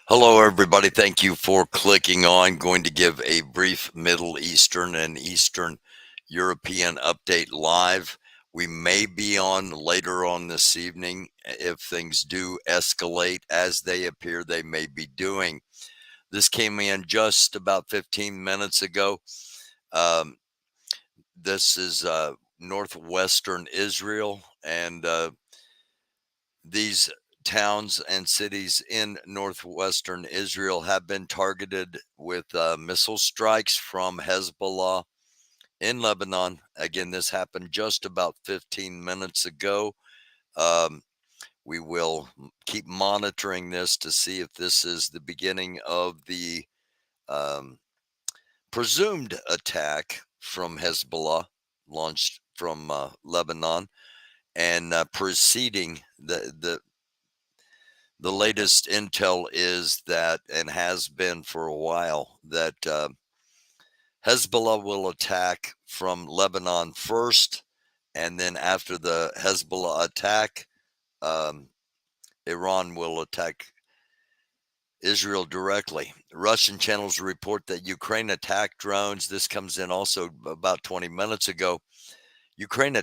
Hello, everybody. Thank you for clicking on. Going to give a brief Middle Eastern and Eastern European update live. We may be on later on this evening if things do escalate as they appear they may be doing. This came in just about 15 minutes ago. Um, this is northwestern Israel, and these towns and cities in northwestern Israel have been targeted with missile strikes from Hezbollah in Lebanon. Again, this happened just about 15 minutes ago. Um, we will keep monitoring this to see if this is the beginning of the um, presumed attack from Hezbollah launched from Lebanon and preceding the latest intel is that, and has been for a while, that Hezbollah will attack from Lebanon first, and then after the Hezbollah attack, um, Iran will attack Israel directly. Russian channels report that Ukraine attacked drones. This comes in also about 20 minutes ago. Ukraine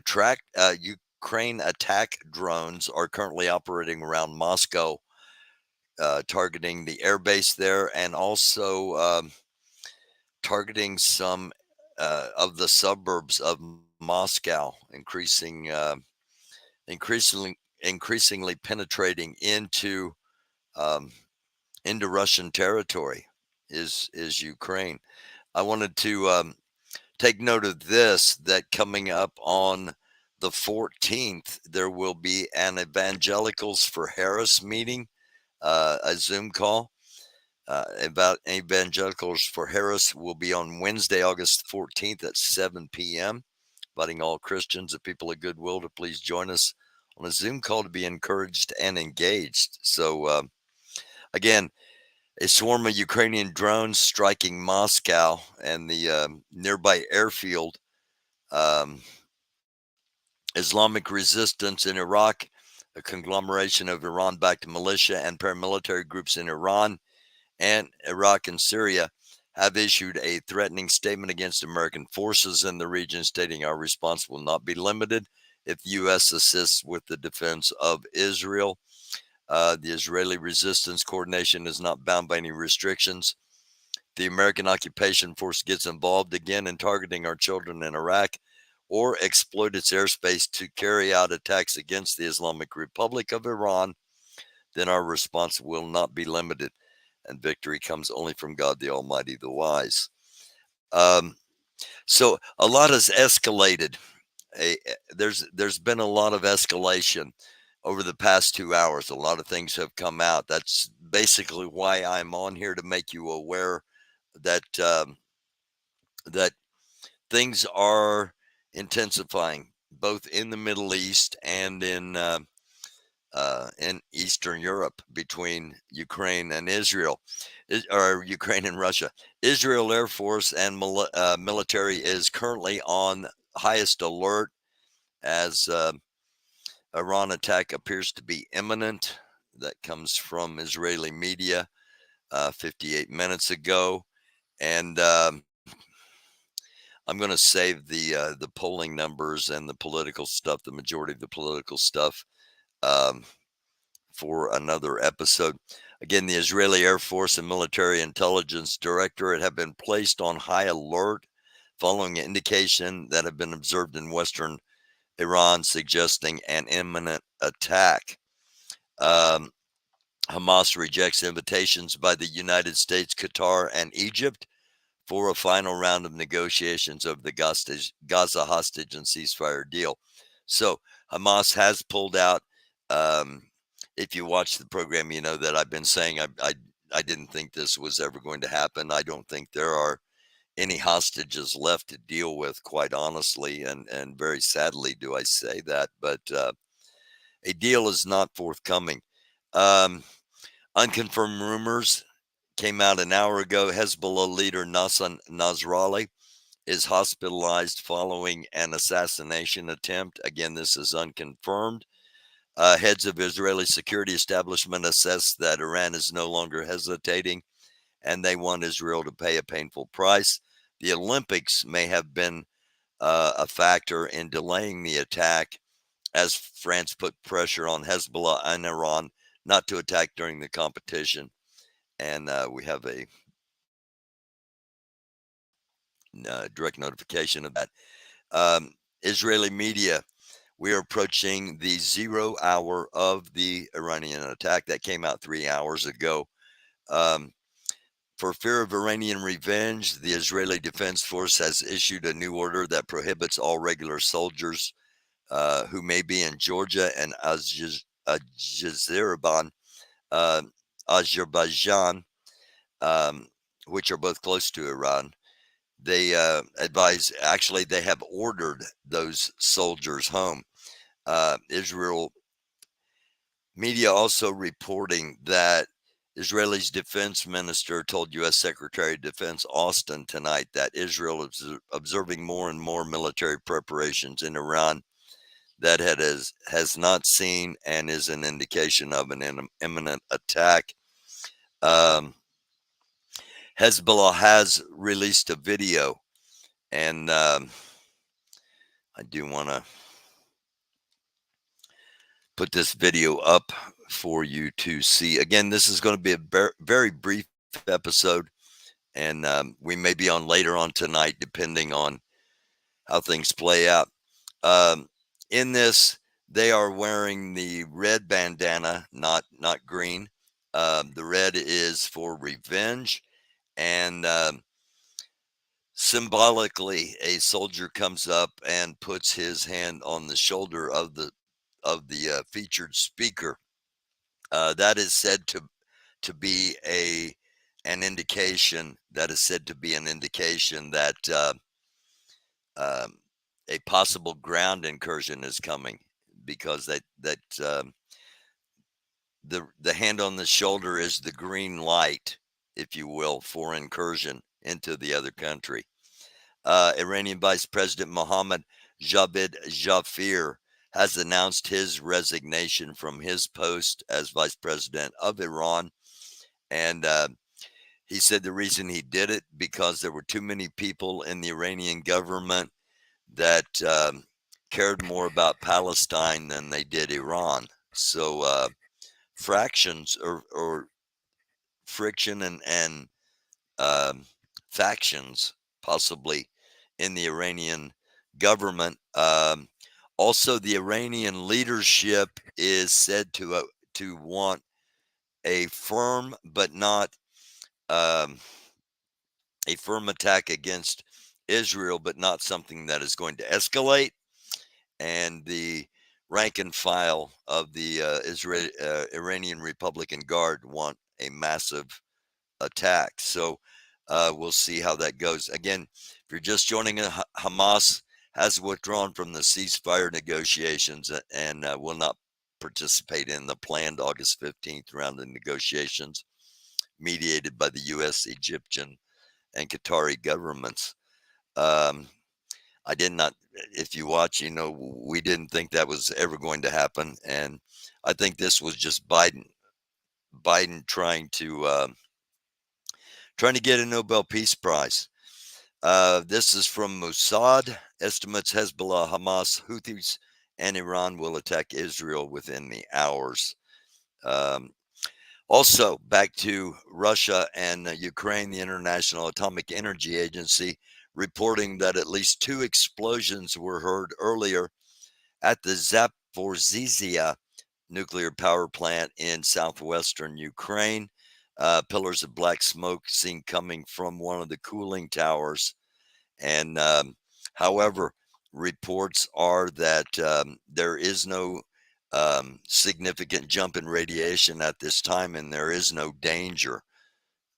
attack drones are currently operating around Moscow, targeting the airbase there, and also targeting some of the suburbs of Moscow, increasingly penetrating um, into Russian territory. Is Ukraine? I wanted to take note of this, that coming up on the 14th, there will be an Evangelicals for Harris meeting, a Zoom call about Evangelicals for Harris will be on Wednesday, August 14th at 7 p.m. Inviting all Christians and people of goodwill to please join us on a Zoom call to be encouraged and engaged. So, again, a swarm of Ukrainian drones striking Moscow and the nearby airfield. Um, Islamic resistance in Iraq, a conglomeration of Iran-backed militia and paramilitary groups in Iran and Iraq and Syria, have issued a threatening statement against American forces in the region, stating our response will not be limited if the U.S. assists with the defense of Israel. The Israeli Resistance Coordination is not bound by any restrictions. The American occupation force gets involved again in targeting our children in Iraq or exploit its airspace to carry out attacks against the Islamic Republic of Iran, then our response will not be limited, and victory comes only from God the Almighty, the Wise. Um, so a lot has escalated. There's been a lot of escalation over the past 2 hours. A lot of things have come out. That's basically why I'm on here, to make you aware that that things are intensifying both in the Middle East and in Eastern Europe between Ukraine and Israel, or Ukraine and Russia. Israel Air Force and military is currently on highest alert as Iran attack appears to be imminent. That comes from Israeli media 58 minutes ago, and I'm going to save the polling numbers and the political stuff, the majority of the political stuff, um, for another episode. Again, the Israeli Air Force and Military Intelligence Directorate have been placed on high alert following indication that have been observed in western Iran suggesting an imminent attack. Um, Hamas rejects invitations by the United States, Qatar, and Egypt for a final round of negotiations of the Gaza hostage and ceasefire deal. So Hamas has pulled out. If you watch the program, you know that I've been saying I didn't think this was ever going to happen. I don't think there are any hostages left to deal with, quite honestly, and very sadly do I say that. But a deal is not forthcoming. Um, Unconfirmed rumors came out an hour ago. Hezbollah leader Nasser Nasrallah is hospitalized following an assassination attempt. Again, this is unconfirmed. Heads of Israeli security establishment assess that Iran is no longer hesitating, and they want Israel to pay a painful price. The Olympics may have been a factor in delaying the attack, as France put pressure on Hezbollah and Iran not to attack during the competition. And we have a direct notification of that. Israeli media, we are approaching the 0 hour of the Iranian attack that came out 3 hours ago. For fear of Iranian revenge, the Israeli Defense Force has issued a new order that prohibits all regular soldiers who may be in Georgia and Azerbaijan, Azerbaijan, which are both close to Iran. They advise, actually, they have ordered those soldiers home. Israel media also reporting that Israel's defense minister told U.S. Secretary of Defense Austin tonight that Israel is observing more and more military preparations in Iran that has not seen and is an indication of an imminent attack. Hezbollah has released a video, and I do want to put this video up for you to see. Again, this is going to be a very brief episode, and we may be on later on tonight, depending on how things play out. In this, they are wearing the red bandana, not green. The red is for revenge, and symbolically, a soldier comes up and puts his hand on the shoulder of the featured speaker. That is said to be an indication. That is said to be an indication that a possible ground incursion is coming, because the hand on the shoulder is the green light, if you will, for incursion into the other country. Iranian Vice President Mohammad Javad Zarif has announced his resignation from his post as vice president of Iran. And he said the reason he did it, because there were too many people in the Iranian government that cared more about Palestine than they did Iran. So fractions or friction and factions possibly in the Iranian government. Also, the Iranian leadership is said to want a firm but not a firm attack against Israel, but not something that is going to escalate. And the rank and file of the Iranian Republican Guard want a massive attack. So we'll see how that goes. Again, if you're just joining, Hamas has withdrawn from the ceasefire negotiations and will not participate in the planned August 15th round of negotiations mediated by the U.S., Egyptian, and Qatari governments. I did not, if you watch, we didn't think that was ever going to happen. And I think this was just Biden trying to get a Nobel Peace Prize. This is from Mossad. Estimates Hezbollah, Hamas, Houthis, and Iran will attack Israel within the hours. Also, back to Russia and Ukraine, the International Atomic Energy Agency reporting that at least 2 explosions were heard earlier at the Zaporizhzhia nuclear power plant in southwestern Ukraine. Pillars of black smoke seen coming from one of the cooling towers. And however, reports are that there is no significant jump in radiation at this time, and there is no danger.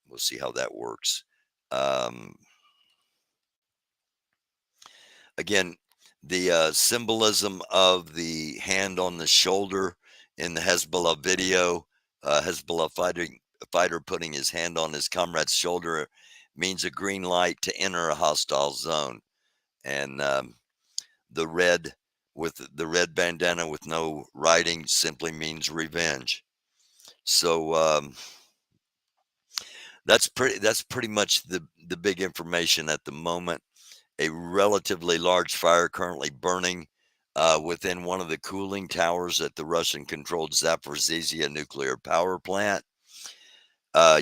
We'll see how that works. Again, the symbolism of the hand on the shoulder in the Hezbollah video, Hezbollah fighter putting his hand on his comrade's shoulder, means a green light to enter a hostile zone. And the red with the red bandana with no writing simply means revenge. So that's pretty much the big information at the moment. A relatively large fire currently burning within one of the cooling towers at the Russian-controlled Zaporizhzhia nuclear power plant.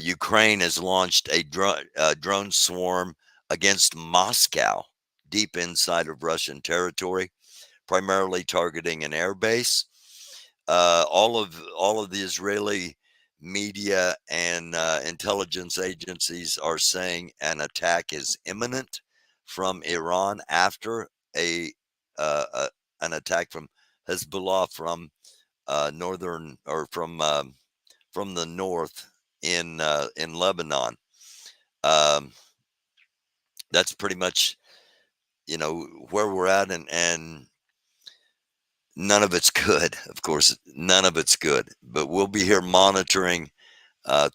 Ukraine has launched a drone swarm against Moscow, deep inside of Russian territory, primarily targeting an air base. All of the Israeli media and intelligence agencies are saying an attack is imminent from Iran after a an attack from Hezbollah from northern or from the north in Lebanon. Um, that's pretty much where we're at, and none of it's good. Of course, none of it's good. But we'll be here monitoring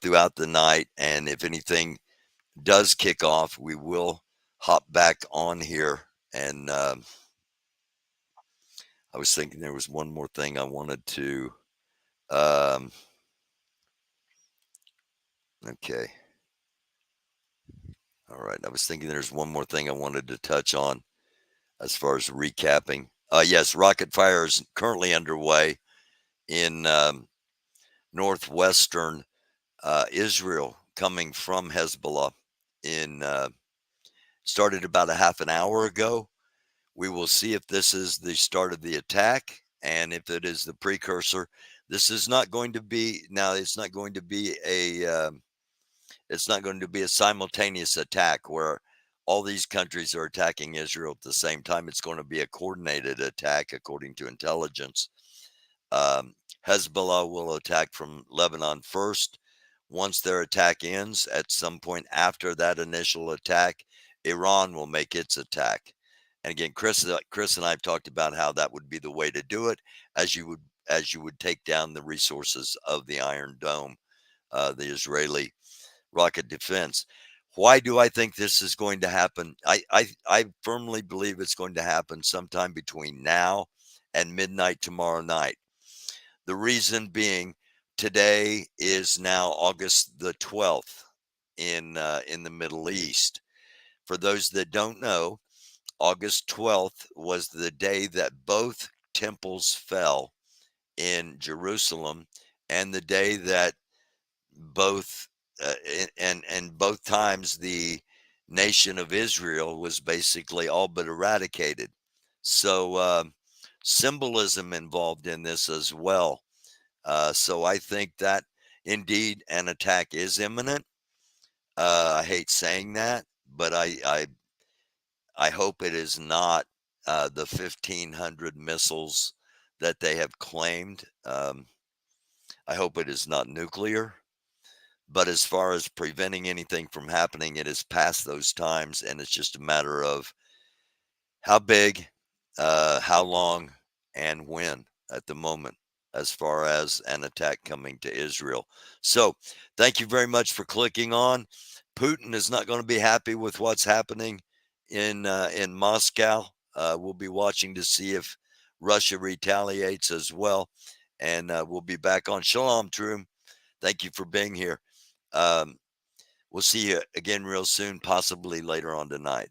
throughout the night, and if anything does kick off, we will hop back on here. And I was thinking there was one more thing I wanted to. Um, okay. All right. I was thinking there's one more thing I wanted to touch on as far as recapping. Yes, rocket fire is currently underway in northwestern Israel, coming from Hezbollah. In started about a half an hour ago. We will see if this is the start of the attack, and if it is the precursor. This is not going to be now. It's not going to be a simultaneous attack where all these countries are attacking Israel at the same time. It's going to be a coordinated attack, according to intelligence. Um, Hezbollah will attack from Lebanon first. Once their attack ends, at some point after that initial attack, Iran will make its attack. And again, Chris and I have talked about how that would be the way to do it, as you would take down the resources of the Iron Dome, the Israeli rocket defense. Why do I think this is going to happen? I firmly believe it's going to happen sometime between now and midnight tomorrow night. The reason being, today is now August the 12th in the Middle East. For those that don't know, August 12th was the day that both temples fell in Jerusalem, and the day that both and both times the nation of Israel was basically all but eradicated. So symbolism involved in this as well. So I think that indeed an attack is imminent. I hate saying that, but I hope it is not the 1,500 missiles that they have claimed. I hope it is not nuclear. But as far as preventing anything from happening, it is past those times, and it's just a matter of how big, how long, and when at the moment, as far as an attack coming to Israel. So, thank you very much for clicking on. Putin is not going to be happy with what's happening in Moscow. We'll be watching to see if Russia retaliates as well, and we'll be back on. Shalom, Troom. Thank you for being here. We'll see you again real soon, possibly later on tonight.